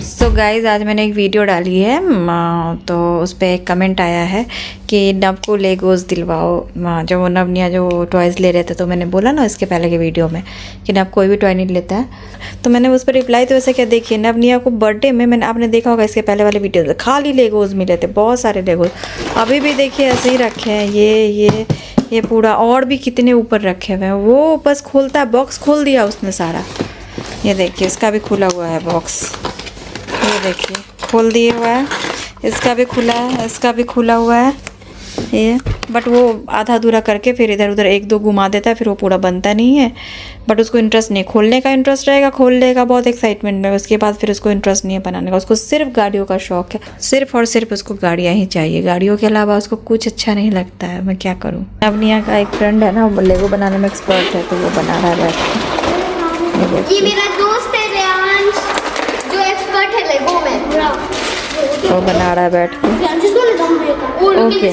So guys आज मैंने एक वीडियो डाली है तो उस पर एक कमेंट आया है कि नब को लेगोस दिलवाओ। जब वो नवनिया जो टॉयज़ ले रहे थे तो मैंने बोला ना इसके पहले के वीडियो में कि नब कोई भी टॉय नहीं लेता है, तो मैंने उस पर रिप्लाई तो ऐसे क्या देखिए नवनिया को बर्थडे में मैंने आपने देखा होगा इसके पहले वाले वीडियो में खाली लेगोस मिले थे, बहुत सारे लेगोस। अभी भी देखिए ऐसे ही रखे हैं, ये पूरा और भी कितने ऊपर रखे हुए हैं। वो बस खोलता है, बॉक्स खोल दिया उसने सारा। ये देखिए इसका भी खुला हुआ है बॉक्स, ये देखिए खोल दिए हुआ है, इसका भी खुला है, इसका भी खुला हुआ है ये। बट वो आधा अधूरा करके फिर इधर उधर एक दो घुमा देता है, फिर वो पूरा बनता नहीं है। बट उसको इंटरेस्ट नहीं, खोलने का इंटरेस्ट रहेगा, खोल लेगा बहुत एक्साइटमेंट में, उसके बाद फिर उसको इंटरेस्ट नहीं है बनाने का। उसको सिर्फ गाड़ियों का शौक है, सिर्फ और सिर्फ उसको गाड़ियाँ ही चाहिए, गाड़ियों के अलावा उसको कुछ अच्छा नहीं लगता है। मैं क्या करूँ। नवनिया का एक फ्रेंड है ना, वो लेगो बनाने में एक्सपर्ट है, तो वो बना रहा है। ये मेरा दोस्त है रेयांश, जो एक्सपर्ट है लेगो में पूरा। वो बना रहा है बैठ के। ओके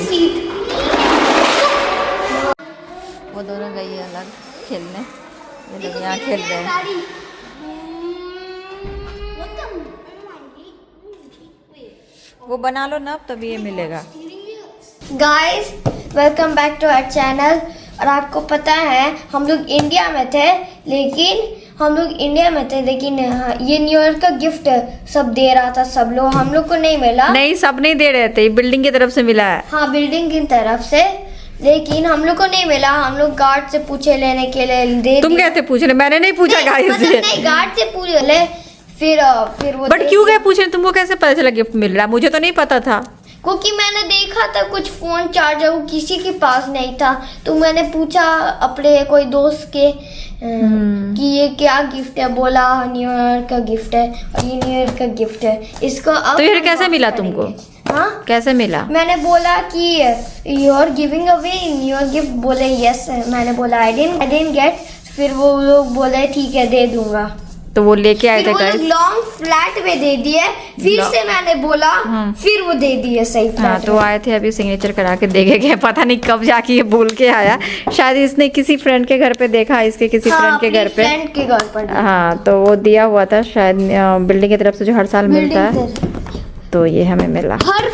वो दोनों गई है अलग खेलने, ये लोग यहाँ खेल रहे हैं। वो बना लो ना, तभी ये मिलेगा। Guys welcome back to our channel. और आपको पता है हम लोग इंडिया में थे, लेकिन ये न्यू ईयर का गिफ्ट सब दे रहा था, सब लोग, हम लोग को नहीं मिला। नहीं सब नहीं दे रहे थे, बिल्डिंग की तरफ से मिला है। हाँ बिल्डिंग की तरफ से, लेकिन हम लोग को नहीं मिला। हम लोग गार्ड से पूछे लेने के लिए, दे तुम कहते पूछने, मैंने नहीं पूछा गाइस से। नहीं गार्ड से पूछ ले, फिर वो बट क्यों गए पूछने, तुमको कैसे पता चला गिफ्ट मिल रहा है? मुझे तो नहीं पता था, क्योंकि मैंने देखा था कुछ फोन चार्जर वो किसी के पास नहीं था, तो मैंने पूछा अपने कोई दोस्त के कि ये क्या गिफ्ट है। बोला न्यू ईयर का गिफ्ट है, और ये न्यू ईयर का गिफ्ट है। इसको अब तो फिर कैसे मिला तुमको? हाँ कैसे मिला? मैंने बोला कि you are giving away new year gift, बोले यस। मैंने बोला आई डिडंट गेट। फिर वो लोग बोले ठीक है दे दूंगा, तो वो लेके आए थे गाइस, लॉन्ग फ्लैट में दे दिए। फिर से मैंने बोला, फिर वो दे दिए सही फ्लैट। हाँ तो आए थे, अभी सिग्नेचर करा के देखे गए, पता नहीं कब जाके ये बोल के आया। शायद इसने किसी फ्रेंड के घर पे देखा, इसके किसी फ्रेंड के घर पे, फ्रेंड के घर पर। हाँ तो वो दिया हुआ था शायद बिल्डिंग की तरफ से, जो हर साल मिलता है। तो ये हमें मिला हर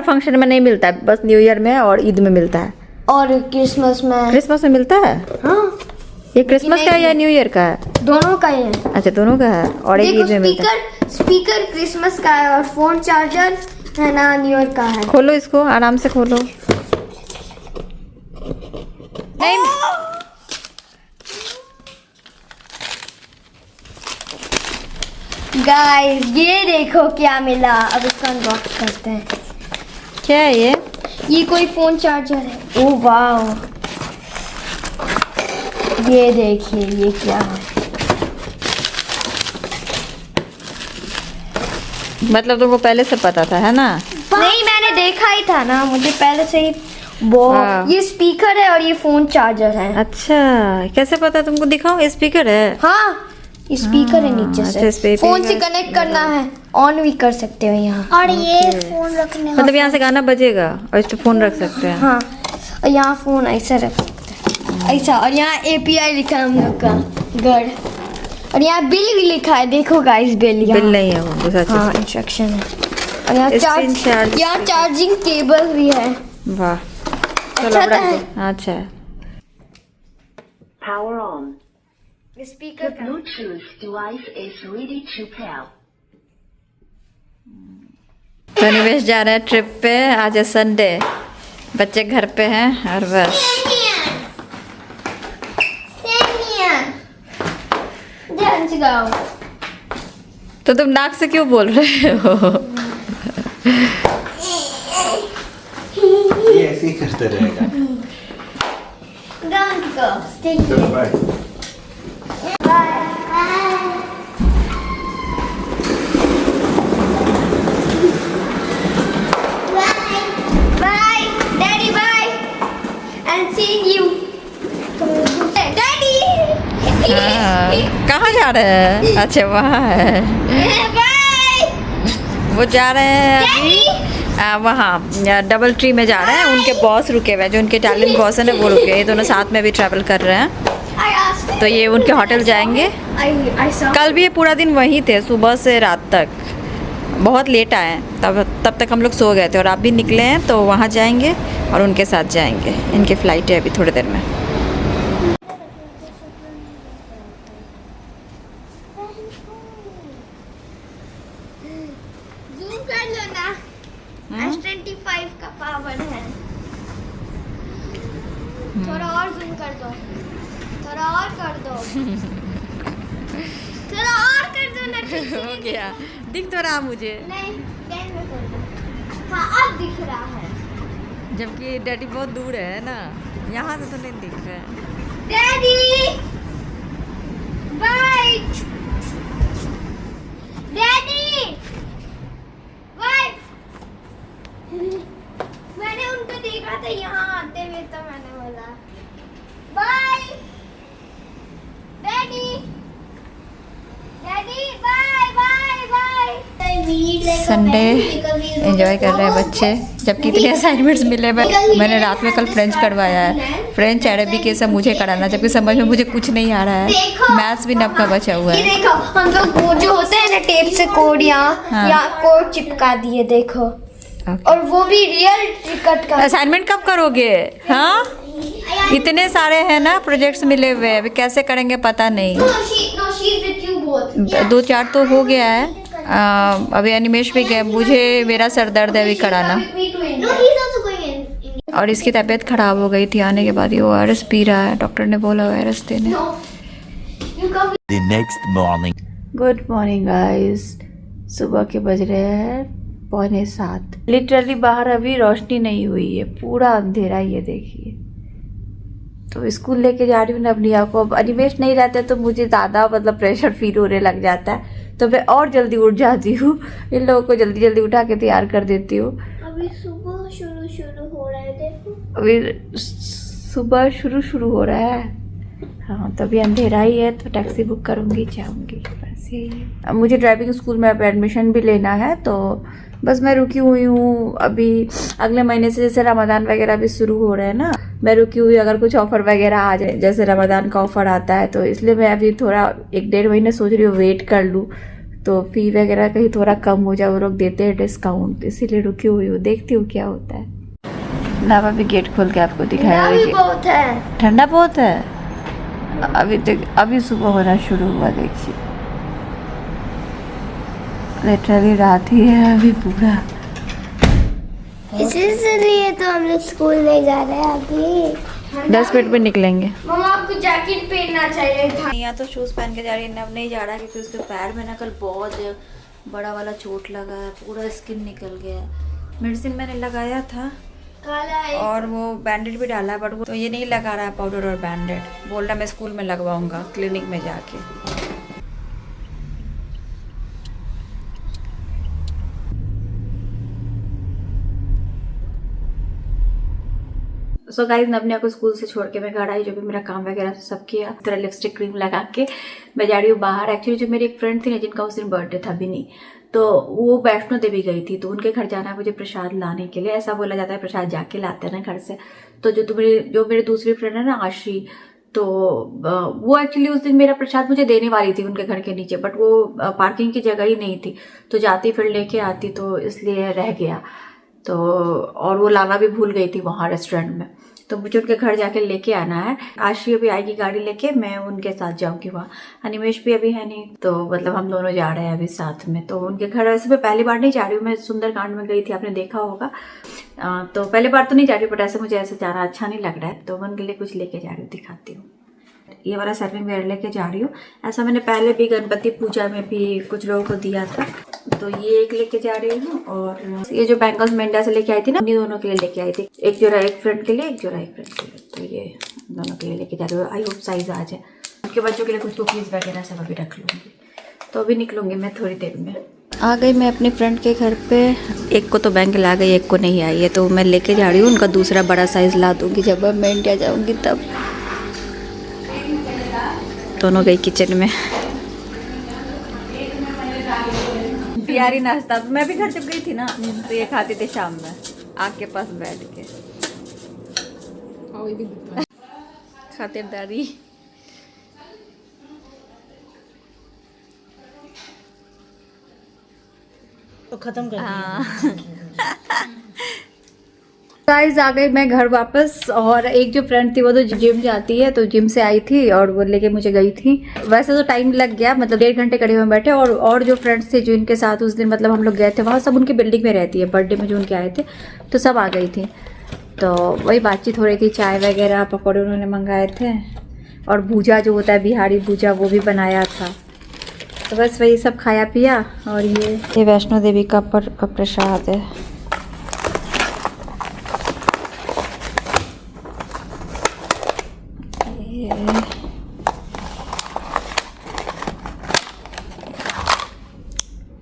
फंक्शन में नहीं मिलता है, बस न्यू ईयर में और ईद में मिलता है, और क्रिसमस में मिलता है। हाँ ये क्रिसमस का है या न्यू ईयर का है? दोनों का ही है। अच्छा दोनों का है, और एक ईद में मिलता है। स्पीकर क्रिसमस का है, और फोन चार्जर है ना न्यू ईयर का है। खोलो इसको, आराम से खोलो। नहीं गाइस ये देखो क्या मिला, अब इसको अनबॉक्स करते हैं। क्या है ये? ये कोई फोन चार्जर है। ओह वाह, ये देखिए ये क्या है। मतलब तुमको पहले से पता था, है ना? नहीं मैंने देखा ही था ना, मुझे पहले से ही। वो ये स्पीकर है और ये फोन चार्जर है। अच्छा कैसे पता तुमको? दिखाओ, ये स्पीकर है। हाँ ये स्पीकर है नीचे से, अच्छा, फोन से कनेक्ट करना है, ऑन भी कर सकते हो यहाँ। और ये फोन रखने, मतलब यहाँ से गाना बजेगा और इस पे फोन रख सकते हैं। हाँ और यहाँ फोन ऐसा रख सकते हैं, ऐसा। और यहाँ API लिखा है हम लोग का घर, और यहाँ बिल भी लिखा है। देखो गाइस बिल नहीं है वो, बस अच्छा। हाँ इंस्ट्रक्शन है। और यहाँ चार्जिंग केबल भी है। वाह चलो अब रख दो। अच्छा है। Power on. Speaker The Bluetooth device is ready to pair. तो निवेश जा रहे हैं ट्रिप पे, आज है संडे, बच्चे घर पे हैं और बस। तो तुम नाक से क्यों बोल रहे हो? ये ऐसे ही करते रहेगा। Don't go. Stay here. चलो bye. Bye, Daddy. Bye, and see you, Daddy. कहाँ जा रहे हैं? अच्छा वहाँ है, Bye, वो जा रहे हैं अभी Daddy. वहाँ डबल ट्री में जा रहे हैं। उनके बॉस रुके हुए हैं, जो उनके इटालियन बॉस है ना वो रुके, ये दोनों साथ में भी ट्रैवल कर रहे हैं। तो ये उनके होटल जाएंगे। I saw. कल भी ये पूरा दिन वहीं थे, सुबह से रात तक, बहुत लेट आए हैं। तब तक हम लोग सो गए थे और आप भी निकले हैं तो वहाँ जाएंगे और उनके साथ जाएंगे। इनकी फ़्लाइट है अभी थोड़ी देर में। Zoom कर लो ना। S25 का पावर है। थोड़ा और जूम कर दो। थोड़ा और कर दो। थोड़ा और कर दो ना। ठीक से हो गया, दिख तो रहा मुझे, नहीं, दैन में कर दो। हाँ, अब दिख रहा है। जबकि डैडी बहुत दूर है ना, यहाँ से तो नहीं दिख रहा है। Daddy, white. Daddy, white. मैंने उनको देखा था यहाँ आते हुए, तो मैंने बोला bye daddy. Daddy bye bye bye. Sunday enjoy कर रहे हैं बच्चे, जबकि इतने असाइनमेंट्स मिले। मैंने रात में कल फ्रेंच करवाया है। फ्रेंच अरबिक ये सब मुझे कराना, जबकि समझ में मुझे कुछ नहीं आ रहा है। मैथ्स भी नब का बचा हुआ ये है। देखो, हम लोग वो जो होते हैं ना टेप से कोड हाँ। या कोड चिपका दिए, देखो। और वो भी रियल टिकट का। असाइनमेंट कब करोगे? हाँ, इतने सारे हैं ना प्रोजेक्ट्स मिले हुए हैं, अभी कैसे करेंगे पता नहीं। No, she's with you both. 2-4 तो हो गया है। अभी अनिमेश भी गया, मुझे मेरा सर दर्द है अभी कराना। No, he's also going in. और इसकी तबीयत ख़राब हो गई थी, आने के बाद ये ORS पी रहा है। डॉक्टर ने बोला ORS देने। No, you come. The next morning. Good morning guys, सुबह के बज रहे हैं 6:45। लिटरली बाहर अभी रोशनी नहीं हुई है, पूरा अंधेरा ही है, देखिए। तो स्कूल लेके जा रही हूँ नवनिया को। अब अनिमेश नहीं रहता तो मुझे ज़्यादा मतलब प्रेशर फील होने लग जाता है, तो मैं और जल्दी उठ जाती हूँ। इन लोगों को जल्दी जल्दी उठा के तैयार कर देती हूँ। अभी सुबह शुरू हो रहा है, देखो। अभी सुबह शुरू हो रहा है। हाँ, तो अभी अंधेरा ही है, तो टैक्सी बुक करूँगी, जाऊँगी, बस यही है। अब मुझे ड्राइविंग स्कूल में एडमिशन भी लेना है, तो बस मैं रुकी हुई हूँ। अभी अगले महीने से जैसे रमज़ान वगैरह भी शुरू हो रहे हैं ना, मैं रुकी हुई, अगर कुछ ऑफ़र वगैरह आ जाए, जैसे रमज़ान का ऑफ़र आता है, तो इसलिए मैं अभी थोड़ा 1-1.5 महीने सोच रही हूँ वेट कर लूँ, तो फ़ी वगैरह कहीं थोड़ा कम हो जाए। वो लोग देते हैं डिस्काउंट, इसीलिए रुकी हुई हूँ, देखती हूँ क्या होता है। ना अभी गेट खोल के आपको दिखाया ठंडा भी बहुत है। ठंडा बहुत है। अभी सुबह होना शुरू हुआ, देखिए। लिटरली रात ही है अभी पूरा। इसीलिए तो हम लोग स्कूल नहीं जा रहे हैं अभी। 10 मिनट में निकलेंगे। मम्मा, आपको जैकेट पहनना चाहिए था। यहाँ तो शूज़ पहन के जा रही है, अब नहीं जा रहा क्योंकि उसके पैर में ना कल बहुत बड़ा वाला चोट लगा है, पूरा स्किन निकल गया है। मेडिसिन मैंने लगाया था और वो बैंडेड भी डाला है, बट वो तो ये नहीं लगा रहा है पाउडर और बैंडेड। बोल रहा मैं स्कूल में लगवाऊंगा, क्लिनिक में जाके। सो गाइस, नवनिया को स्कूल से छोड़ के मैं घर आई, जो भी मेरा काम वगैरह सब किया, तरह लिपस्टिक क्रीम लगा के मैं जा रही हूँ बाहर। एक्चुअली जो मेरी एक फ्रेंड थी ना, जिनका उस दिन बर्थडे था बिनी, तो वो वैष्णो देवी गई थी, तो उनके घर जाना है मुझे प्रसाद लाने के लिए। ऐसा बोला जाता है प्रसाद जाके लाते हैं ना घर से। तो जो मेरी दूसरी फ्रेंड है ना आशी, तो वो एक्चुअली उस दिन मेरा प्रसाद मुझे देने वाली थी उनके घर के नीचे, बट वो पार्किंग की जगह ही नहीं थी, तो जाती फिर लेके आती, तो इसलिए रह गया। तो और वो लाना भी भूल गई थी वहाँ रेस्टोरेंट में, तो मुझे उनके घर जाके लेके आना है। आशी अभी आएगी गाड़ी लेके, मैं उनके साथ जाऊंगी वहाँ। अनिमेश भी अभी है नहीं, तो मतलब हम दोनों जा रहे हैं अभी साथ में। तो उनके घर वैसे मैं पहली बार नहीं जा रही हूँ, मैं सुंदरकांड में गई थी, आपने देखा होगा। तो पहली बार तो नहीं जा रही, बट ऐसे मुझे ऐसे जाना अच्छा नहीं लग रहा है, तो मैं उनके लिए कुछ लेके जा रही हूँ, दिखाती हूँ। ये वाला सर्विंग वेयर लेके जा रही हूँ। ऐसा मैंने पहले भी गणपति पूजा में भी कुछ लोगों को दिया था, तो ये एक लेके जा रही हूँ। और ये जो बैंगल्स मैं इंडिया से लेके आई थी ना, उन्हीं दोनों के लिए लेके आई थी। एक जोड़ा एक फ्रेंड के लिए, एक जोड़ा एक फ्रेंड के लिए, तो ये दोनों के लिए लेके जा रही हूँ। आई होप साइज आ जाए। उनके बच्चों के लिए कुछ कुकीज़ वगैरह सब अभी रख लूँगी, तो अभी निकलूँगी मैं थोड़ी देर में। आ गई मैं अपने फ्रेंड के घर पे। एक को तो बैंगल आ गई, एक को नहीं आई है, तो मैं लेके जा रही हूँ। उनका दूसरा बड़ा साइज़ ला दूँगी जब मैं इंडिया जाऊँगी तब। दोनों गई किचन में। प्यारी नाश्ता, मैं भी घर जब गई थी ना, तो ये खाती थी शाम में आग के पास बैठ के। खातिरदारी तो खत्म कर गाइस आ गई मैं घर वापस। और एक जो फ्रेंड थी वो तो जिम जाती है, तो जिम से आई थी और वो लेके मुझे गई थी। वैसे तो टाइम लग गया, मतलब 1.5 घंटे करीब में बैठे। और जो फ्रेंड्स थे जो इनके साथ उस दिन मतलब हम लोग गए थे वहाँ, सब उनकी बिल्डिंग में रहती है। बर्थडे में जो उनके आए थे तो सब आ गई थी, तो वही बातचीत हो रही थी। चाय वगैरह पकौड़े उन्होंने मंगाए थे, और भूजा जो होता है बिहारी भूजा वो भी बनाया था। तो बस वही सब खाया पिया। और ये वैष्णो देवी का प्रसाद है।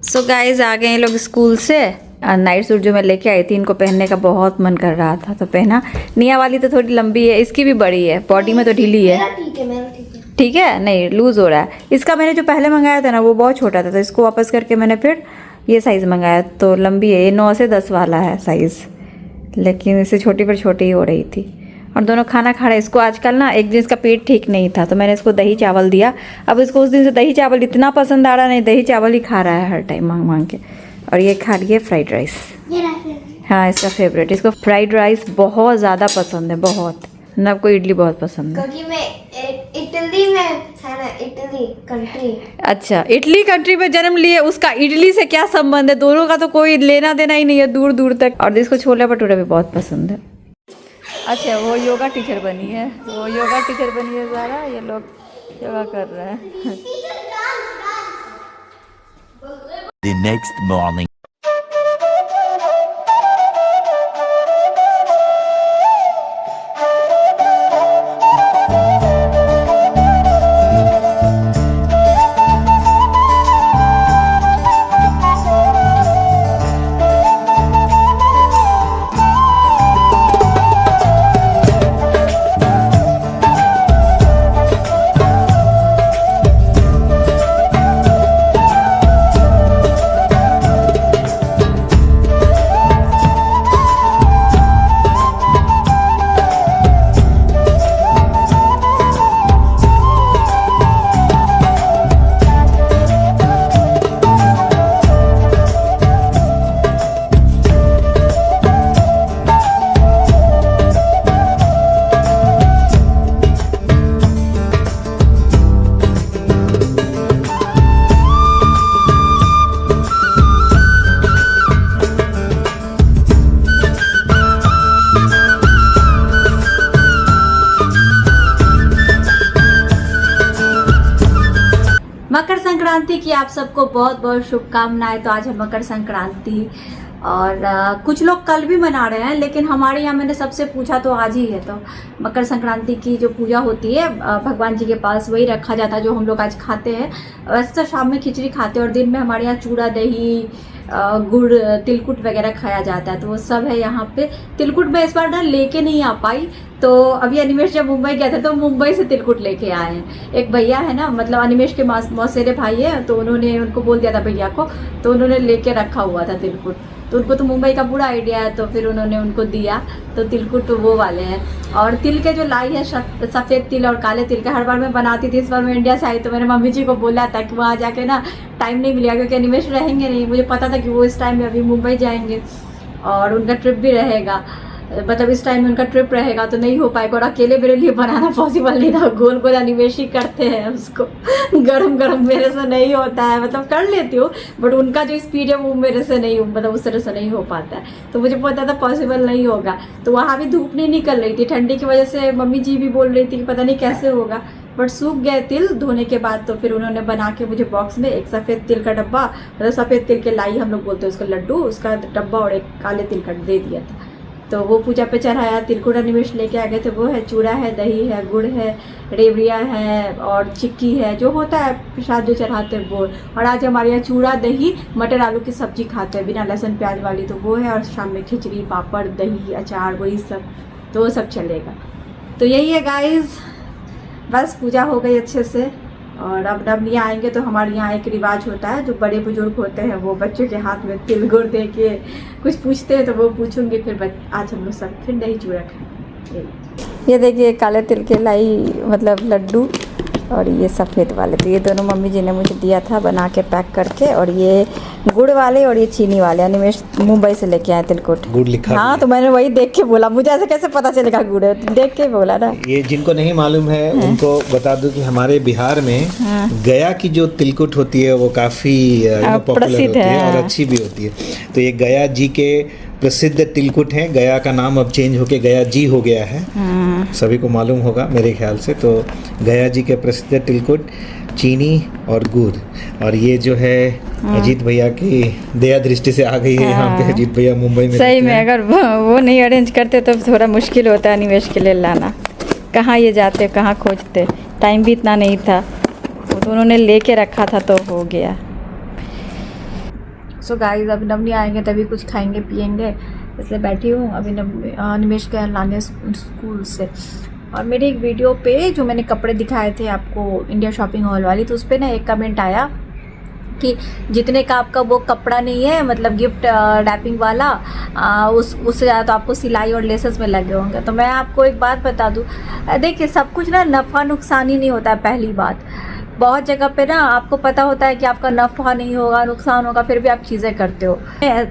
सो गाइज आ गए लोग स्कूल से। नाइट सूट जो मैं लेके आई थी इनको पहनने का बहुत मन कर रहा था, तो पहना। निया वाली तो थोड़ी लंबी है, इसकी भी बड़ी है, बॉडी में तो ढीली है। ठीक है, नहीं लूज हो रहा है। इसका मैंने जो पहले मंगाया था ना वो बहुत छोटा था, तो इसको वापस करके मैंने फिर ये साइज़ मंगाया, तो लंबी है। ये 9 से 10 वाला है साइज़, लेकिन इससे छोटी पर छोटी ही हो रही थी। और दोनों खाना खा रहे हैं। इसको आजकल ना एक दिन इसका पेट ठीक नहीं था, तो मैंने इसको दही चावल दिया। अब इसको उस दिन से दही चावल इतना पसंद आ रहा, नहीं दही चावल ही खा रहा है हर टाइम मांग मांग के। और ये खा रही है फ्राइड राइस। हाँ इसका फेवरेट। इसको फ्राइड राइस बहुत ज़्यादा पसंद है, बहुत। नब को इडली बहुत पसंद है। क्योंकि मैं इटली में है ना, इटली कंट्री। अच्छा, इटली कंट्री में जन्म लिए, उसका इडली से क्या संबंध है? दोनों का तो कोई लेना देना ही नहीं है दूर दूर तक। और इसको छोले भटूरे भी बहुत पसंद है। अच्छा, वो योगा टीचर बनी है, ज़ारा। ये लोग योगा कर रहे हैं। The next morning. मकर संक्रांति की आप सबको बहुत बहुत शुभकामनाएं। तो आज है मकर संक्रांति, और कुछ लोग कल भी मना रहे हैं, लेकिन हमारे यहाँ मैंने सबसे पूछा तो आज ही है। तो मकर संक्रांति की जो पूजा होती है भगवान जी के पास, वही रखा जाता है जो हम लोग आज खाते हैं। वैसे तो शाम में खिचड़ी खाते हैं, और दिन में हमारे यहाँ चूड़ा दही गुड़ तिलकुट वगैरह खाया जाता है, तो वो सब है यहाँ पे। तिलकुट में इस बार ना लेके नहीं आ पाई, तो अभी अनिमेश जब मुंबई गए थे तो मुंबई से तिलकुट लेके आए हैं। एक भैया है ना, मतलब अनिमेश के मौसेरे भाई है, तो उन्होंने उनको बोल दिया था भैया को, तो उन्होंने लेके रखा हुआ था तिलकुट। तो उनको तो मुंबई का पूरा आइडिया है, तो फिर उन्होंने उनको दिया। तो तिलकुट तो वो वाले हैं। और तिल के जो लाई है सफ़ेद तिल और काले तिल का, हर बार मैं बनाती थी। इस बार मैं इंडिया से आई तो मैंने मम्मी जी को बोला था कि वहाँ जाके ना टाइम नहीं मिलेगा, क्योंकि अनिमेश रहेंगे नहीं। मुझे पता था कि वो इस टाइम में अभी मुंबई जाएंगे और उनका ट्रिप भी रहेगा, मतलब इस टाइम में उनका ट्रिप रहेगा, तो नहीं हो पाएगा। और अकेले मेरे लिए बनाना पॉसिबल नहीं था। गोल गोल अनिमेश ही करते हैं उसको, गरम गरम मेरे से नहीं होता है। मतलब कर लेती हूँ, बट उनका जो स्पीड है वो मेरे से नहीं, मतलब उस तरह से नहीं हो पाता है। तो मुझे पता था पॉसिबल नहीं होगा। तो वहाँ भी धूप नहीं निकल रही थी, ठंडी की वजह से मम्मी जी भी बोल रही थी कि पता नहीं कैसे होगा, बट सूख गए तिल धोने के बाद। तो फिर उन्होंने बना के मुझे बॉक्स में एक सफ़ेद तिल का डब्बा, मतलब सफ़ेद तिल के लाई हम लोग बोलते हैं उसका, लड्डू, उसका डब्बा, और एक काले तिल का दे दिया था। तो वो पूजा पे चढ़ाया। तिलकुट अनिमेश लेके आ गए थे, वो है चूड़ा है, दही है, गुड़ है, रेवड़िया है और चिक्की है, जो होता है प्रसाद जो चढ़ाते हैं वो। और आज हमारे यहाँ चूड़ा दही मटर आलू की सब्जी खाते हैं बिना लहसुन प्याज वाली, तो वो है। और शाम में खिचड़ी पापड़ दही अचार वही सब, तो वो सब चलेगा। तो यही है गाइज, बस पूजा हो गई अच्छे से। और अब नवनी आएंगे तो हमारे यहाँ एक रिवाज होता है, जो बड़े बुजुर्ग होते हैं वो बच्चों के हाथ में तिल गुड़ दे के कुछ पूछते हैं, तो वो पूछूंगी। फिर आज हम लोग सब फिर दही चूड़ा खाएंगे। ये देखिए काले तिल के लाई, मतलब लड्डू, और ये सफ़ेद वाले। तो ये दोनों मम्मी जी ने मुझे दिया था बना के पैक करके। और ये गुड़ वाले और ये चीनी वाले, अनिमेश मुंबई से लेके आए तिलकुट। गुड़ लिखा हाँ, तो मैंने वही देख के बोला, मुझे ऐसे कैसे पता चलेगा गुड़ है, देख के बोला ना। ये जिनको नहीं मालूम है उनको बता दूं कि हमारे बिहार में गया की जो तिलकुट होती है वो काफ़ी पॉपुलर प्रसिद्ध होती है है। और अच्छी भी होती है। तो ये गया जी के प्रसिद्ध तिलकुट हैं। गया का नाम अब चेंज होके गया जी हो गया है, सभी को मालूम होगा मेरे ख्याल से। तो गया जी के प्रसिद्ध तिलकुट चीनी और गुड़। और ये जो है अजीत भैया की दया दृष्टि से आ गई है यहाँ पे। अजीत भैया मुंबई में सही रहते में हैं। अगर वो नहीं अरेंज करते तो थोड़ा मुश्किल होता है निवेश के लिए लाना। कहाँ ये जाते, कहाँ खोजते, टाइम भी इतना नहीं था। वो तो उन्होंने लेके रखा था तो हो गया। सो गाइस, अभी नवनी आएंगे तभी कुछ खाएंगे पिएंगे, इसलिए बैठी हूँ। अभी निमेश गए लाने स्कूल से। और मेरी एक वीडियो पे जो मैंने कपड़े दिखाए थे आपको इंडिया शॉपिंग हॉल वाली, तो उस पर ना एक कमेंट आया कि जितने का आपका वो कपड़ा नहीं है, मतलब गिफ्ट रैपिंग वाला, उससे ज़्यादा तो आपको सिलाई और लेसेस में लगे होंगे। तो मैं आपको एक बात बता दूँ, देखिए सब कुछ ना नफ़ा नुकसान ही नहीं होता है। पहली बात, बहुत जगह पे ना आपको पता होता है कि आपका नफ़ा नहीं होगा, नुकसान होगा, फिर भी आप चीज़ें करते हो।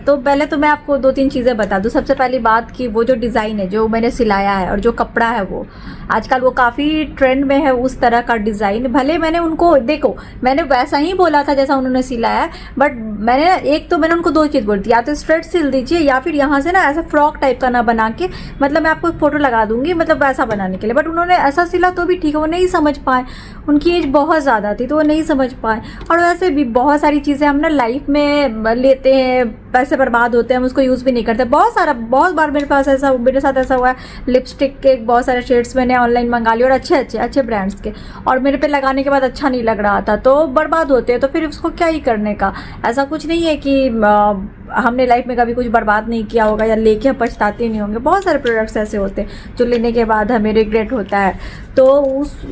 तो पहले तो मैं आपको 2-3 चीज़ें बता दूँ। सबसे पहली बात कि वो जो डिज़ाइन है जो मैंने सिलाया है और जो कपड़ा है वो आजकल वो काफ़ी ट्रेंड में है, उस तरह का डिज़ाइन। भले मैंने उनको, देखो मैंने वैसा ही बोला था जैसा उन्होंने सिलाया है, बट मैंने उनको 2 चीज़ बोली थी, या तो स्ट्रेट सिल दीजिए या फिर यहाँ से ना ऐसा फ्रॉक टाइप का ना बना के, मतलब मैं आपको एक फ़ोटो लगा दूंगी मतलब वैसा बनाने के लिए। बट उन्होंने ऐसा सिला तो भी ठीक है, वो नहीं समझ पाए, उनकी एज बहुत ज़्यादा थी तो वो नहीं समझ पाए। और वैसे भी बहुत सारी चीज़ें हम ना लाइफ में लेते हैं, पैसे बर्बाद होते हैं, हम उसको यूज़ भी नहीं करते। बहुत बार मेरे साथ ऐसा हुआ है। लिपस्टिक के बहुत सारे शेड्स मैंने ऑनलाइन मंगा लिए और अच्छे ब्रांड्स के, और मेरे पे लगाने के बाद अच्छा नहीं लग रहा था, तो बर्बाद होते हैं। तो फिर उसको क्या ही करने का। ऐसा कुछ नहीं है कि हमने लाइफ में कभी कुछ बर्बाद नहीं किया होगा या लेके हम पछताते नहीं होंगे। बहुत सारे प्रोडक्ट्स ऐसे होते हैं जो लेने के बाद हमें रिग्रेट होता है, तो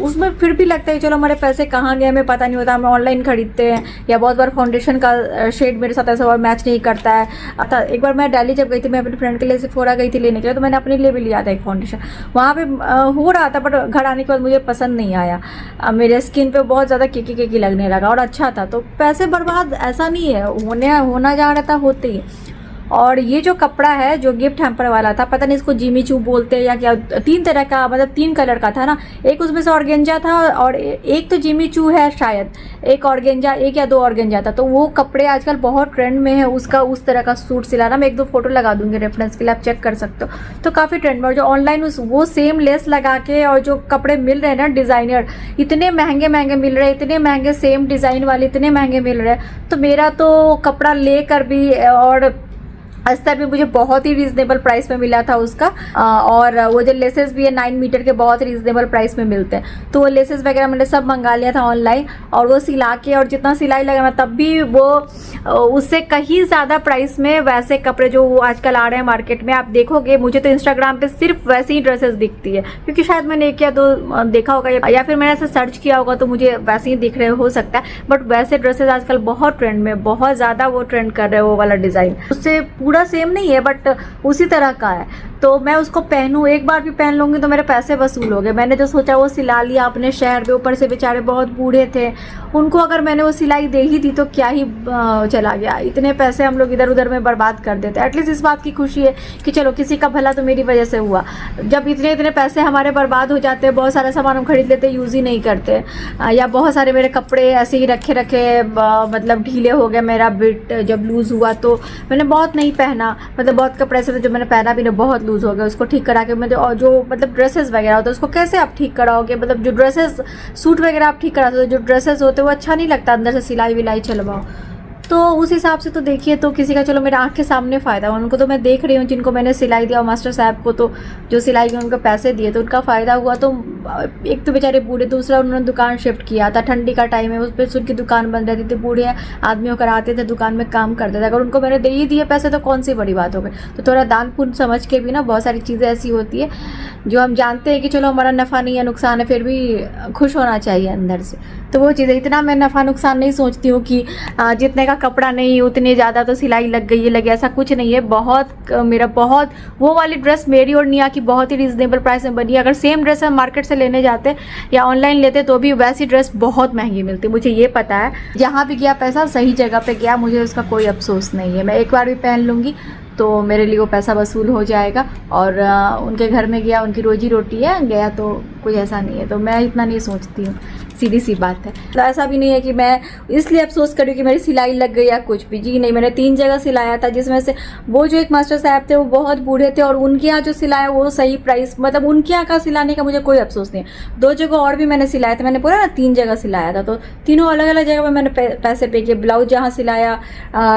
उसमें फिर भी लगता है चलो हमारे पैसे कहाँ गए हमें पता नहीं होता। हम ऑनलाइन खरीदते हैं, या बहुत बार फाउंडेशन का शेड मेरे साथ ऐसा हुआ मैच नहीं करता है। एक बार मैं दिल्ली जब गई थी, मैं अपने फ्रेंड के लिए सेफोरा गई थी लेने के लिए, तो मैंने अपने लिए भी लिया था एक फाउंडेशन। वहाँ पे हो रहा था, बट घर आने के बाद मुझे पसंद नहीं आया। मेरे स्किन पे बहुत ज़्यादा केकी लगने लगा, और अच्छा था। तो पैसे बर्बाद ऐसा नहीं है, होना जा रहा था होते ही। और ये जो कपड़ा है जो गिफ्ट हैम्पर वाला था, पता नहीं इसको जिमी चू बोलते हैं या क्या, 3 तरह का, मतलब 3 कलर का था ना। एक उसमें से ऑर्गेंजा था और एक तो जिमी चू है शायद, एक ऑर्गेंजा, 1 या 2 ऑर्गेंजा था। तो वो कपड़े आजकल बहुत ट्रेंड में है, उसका उस तरह का सूट सिलाना। मैं 1-2 फोटो लगा दूंगी रेफरेंस के लिए, आप चेक कर सकते हो। तो काफ़ी ट्रेंड में, और जो ऑनलाइन वो सेम लेस लगा के और जो कपड़े मिल रहे हैं ना डिज़ाइनर, इतने महंगे मिल रहे हैं, इतने महंगे सेम डिज़ाइन वाले इतने महंगे मिल रहे हैं। तो मेरा तो कपड़ा लेकर भी और अस्तर भी मुझे बहुत ही रीजनेबल प्राइस में मिला था उसका। और वो जो लेसेस भी है 9 मीटर के, बहुत रीजनेबल प्राइस में मिलते हैं। तो वो लेसेस वगैरह मैंने सब मंगा लिया था ऑनलाइन, और वो सिला के, और जितना सिलाई लगाना तब भी वो उससे कहीं ज़्यादा प्राइस में वैसे कपड़े जो आजकल आ रहे हैं मार्केट में, आप देखोगे। मुझे तो इंस्टाग्राम पे सिर्फ वैसी ही ड्रेसेस दिखती है, क्योंकि शायद मैंने 1 या 2 देखा होगा, या फिर मैंने ऐसे सर्च किया होगा तो मुझे वैसे ही दिख रहे हो सकता है। बट वैसे ड्रेसेस आजकल बहुत ट्रेंड में, बहुत ज़्यादा वो ट्रेंड कर रहे हैं, वो वाला डिज़ाइन उससे पूरा सेम नहीं है बट उसी तरह का है। तो मैं उसको पहनूं, एक बार भी पहन लूँगी तो मेरे पैसे वसूल हो गए। मैंने जो सोचा वो सिला लिया अपने शहर में। ऊपर से बेचारे बहुत बूढ़े थे, उनको अगर मैंने वो सिलाई दे ही दी तो क्या ही चला गया। इतने पैसे हम लोग इधर उधर में बर्बाद कर देते। एटलीस्ट इस बात की खुशी है कि चलो किसी का भला तो मेरी वजह से हुआ। जब इतने पैसे हमारे बर्बाद हो जाते हैं, बहुत सारा सामान हम खरीद लेते, यूज़ ही नहीं करते, या बहुत सारे मेरे कपड़े ऐसे ही रखे मतलब ढीले हो गए। मेरा बिट जब लूज़ हुआ तो मैंने बहुत नहीं पहना, मतलब बहुत कपड़े ऐसे थे जो मैंने पहना भी नहीं, बहुत लूज़ हो गया। उसको ठीक करा के मैं जो मतलब ड्रेसेस वगैरह होते हैं उसको कैसे आप ठीक कराओगे, मतलब जो ड्रेसेस सूट वगैरह आप ठीक कराते हो, जो ड्रेसेस होते हैं वो अच्छा नहीं लगता अंदर से सिलाई विलाई चलवाओ। तो उस हिसाब से तो देखिए, तो किसी का चलो मेरे आँख के सामने फ़ायदा, उनको तो मैं देख रही हूँ जिनको मैंने सिलाई दिया, और मास्टर साहब को तो जो सिलाई के उनको पैसे दिए तो उनका फ़ायदा हुआ। तो एक तो बेचारे बूढ़े, दूसरा उन्होंने दुकान शिफ्ट किया था, ठंडी का टाइम है, उस पर उनकी दुकान बंद रहती थी। बूढ़े आदमी होकर आते थे दुकान में काम करते थे, अगर उनको मैंने दे ही दिए पैसे तो कौन सी बड़ी बात हो गई। तो थोड़ा दान पुण्य समझ के भी ना, बहुत सारी चीज़ें ऐसी होती है जो हम जानते हैं कि चलो हमारा नफ़ा नहीं है नुकसान है, फिर भी खुश होना चाहिए अंदर से। तो वो चीज़ें, इतना मैं नफ़ा नुकसान नहीं सोचती हूँ कि जितने का कपड़ा नहीं, उतने ज़्यादा तो सिलाई लग गई है लगे, ऐसा कुछ नहीं है। बहुत मेरा बहुत वो वाली ड्रेस मेरी और निया की बहुत ही रिजनेबल प्राइस में बनी है। अगर सेम ड्रेस हम मार्केट से लेने जाते या ऑनलाइन लेते तो भी वैसी ड्रेस बहुत महंगी मिलती, मुझे ये पता है। जहाँ भी गया पैसा सही जगह पे गया, मुझे उसका कोई अफसोस नहीं है। मैं एक बार भी पहन लूँगी तो मेरे लिए वो पैसा वसूल हो जाएगा। और उनके घर में गया, उनकी रोजी रोटी है, गया तो कुछ ऐसा नहीं है, तो मैं इतना नहीं सोचती हूँ, सीधी सी बात है। तो ऐसा भी नहीं है कि मैं इसलिए अफसोस करूँ कि मेरी सिलाई लग गई या कुछ भी, जी नहीं। मैंने 3 जगह सिलाया था, जिसमें से वो जो एक मास्टर साहब थे वो बहुत बूढ़े थे और उनके यहाँ जो सिलाया वो सही प्राइस, मतलब उनके यहाँ का सिलाने का मुझे कोई अफसोस नहीं है। 2 जगह और भी मैंने सिलाया था, मैंने पूरा ना 3 जगह सिलाया था, तो तीनों अलग अलग जगह पर मैंने पैसे पे किए। ब्लाउज जहाँ सिलाया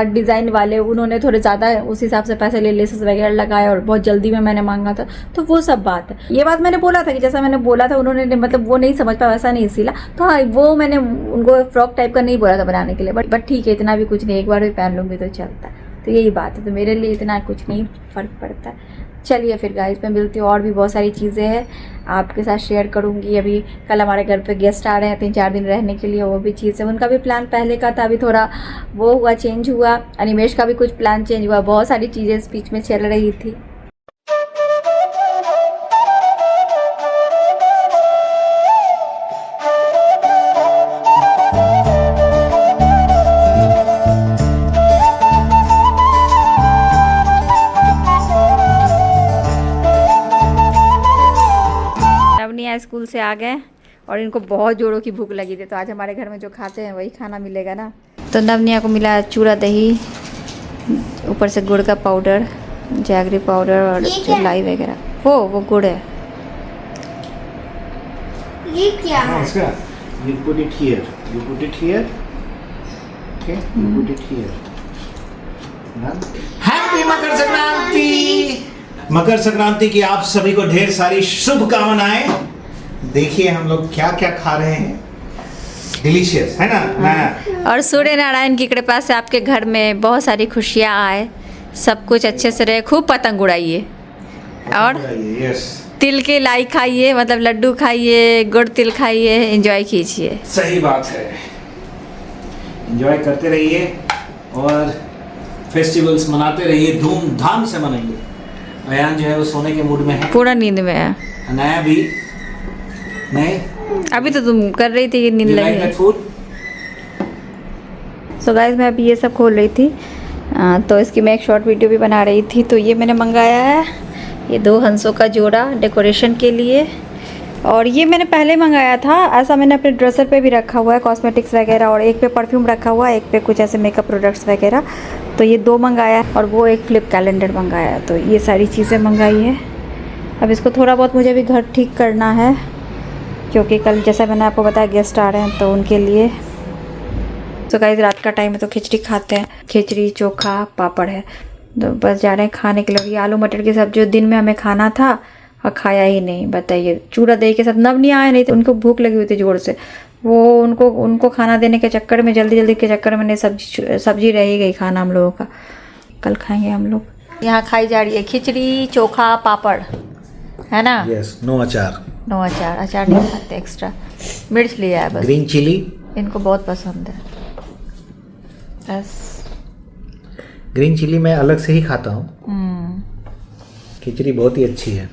डिज़ाइन वाले, उन्होंने थोड़े ज़्यादा उस हिसाब से पैसे ले, लेसेस वगैरह लगाए और बहुत जल्दी में मैंने मांगा था, तो वो सब बात है। ये बात मैंने बोला था कि जैसा मैंने बोला था उन्होंने मतलब वो नहीं समझ पाया, वैसा नहीं सिला। तो हाँ, वो मैंने उनको फ्रॉक टाइप का नहीं बोला था बनाने के लिए, बट ठीक है, इतना भी कुछ नहीं, एक बार भी पहन लूँगी तो चलता है। तो यही बात है, तो मेरे लिए इतना कुछ नहीं फ़र्क पड़ता है। चलिए फिर गाइस, मैं मिलती हूँ, और भी बहुत सारी चीज़ें हैं आपके साथ शेयर करूँगी। अभी कल हमारे घर पे गेस्ट आ रहे हैं 3-4 दिन रहने के लिए, वो भी चीज़ है। उनका भी प्लान पहले का था, अभी थोड़ा वो हुआ, चेंज हुआ। अनिमेश का भी कुछ प्लान चेंज हुआ, बहुत सारी चीज़ें इस बीच में चल रही थी। स्कूल से आ गए और इनको बहुत जोरों की भूख लगी थी, तो आज हमारे घर में जो खाते हैं वही खाना मिलेगा ना। तो नवनिया को मिला चूड़ा दही, ऊपर से गुड़ का पाउडर, जैगरी पाउडर और लाई वगैरह। वो गुड़ है। ये क्या है? You put it here. You put it here. Okay. You put it here. Happy Makar Sankranti. Makar Sankranti की आप सभी को ढेर सारी शुभकामनाएं। देखिए हम लोग क्या क्या खा रहे हैं, डिलीशियस है ना। और सूर्य नारायण की कृपा से आपके घर में बहुत सारी खुशियाँ आए, सब कुछ अच्छे से रहे, खूब पतंग उड़ाइए और यस, तिल के लाई खाइए, मतलब लड्डू खाइए, गुड़ तिल खाइए, एंजॉय कीजिए। सही बात है, एंजॉय करते रहिए और फेस्टिवल्स मनाते रहिए, धूमधाम से मनाइए। अयान जो है वो सोने के मूड में है, पूरा नींद में है। अनाया भी नहीं, अभी तो तुम कर रही थी कि नींद लगी है। सो गाइस, मैं अभी ये सब खोल रही थी, तो इसकी मैं एक शॉर्ट वीडियो भी बना रही थी। तो ये मैंने मंगाया है, ये 2 हंसों का जोड़ा डेकोरेशन के लिए। और ये मैंने पहले मंगाया था, ऐसा मैंने अपने ड्रेसर पे भी रखा हुआ है, कॉस्मेटिक्स वगैरह, और एक पे परफ्यूम रखा हुआ है, एक पे कुछ ऐसे मेकअप प्रोडक्ट्स वगैरह। तो ये 2 मंगाया और वो एक फ्लिप कैलेंडर मंगाया। तो ये सारी चीज़ें मंगाई है। अब इसको थोड़ा बहुत मुझे भी घर ठीक करना है, क्योंकि कल जैसा मैंने आपको बताया गेस्ट आ रहे हैं तो उनके लिए। तो गाइस, रात का टाइम है तो खिचड़ी खाते हैं, खिचड़ी चोखा पापड़ है, तो बस जा रहे हैं खाने के लिए। ये आलू मटर की सब्जी जो दिन में हमें खाना था और खाया ही नहीं, बताइए। चूड़ा दही के साथ नवनिया आए नहीं, तो उनको भूख लगी हुई थी जोर से, वो उनको खाना देने के चक्कर में, जल्दी के चक्कर में सब्जी रह ही गई खाना हम लोगों का। कल खाएंगे हम लोग। यहाँ खाई जा रही है खिचड़ी चोखा पापड़, है ना। यस, नो अचार। नो अचार, अचार नहीं खाते, एक्स्ट्रा मिर्च लिया है बस। ग्रीन चिली इनको बहुत पसंद है बस। ग्रीन चिली मैं अलग से ही खाता हूँ, खिचड़ी बहुत ही अच्छी है।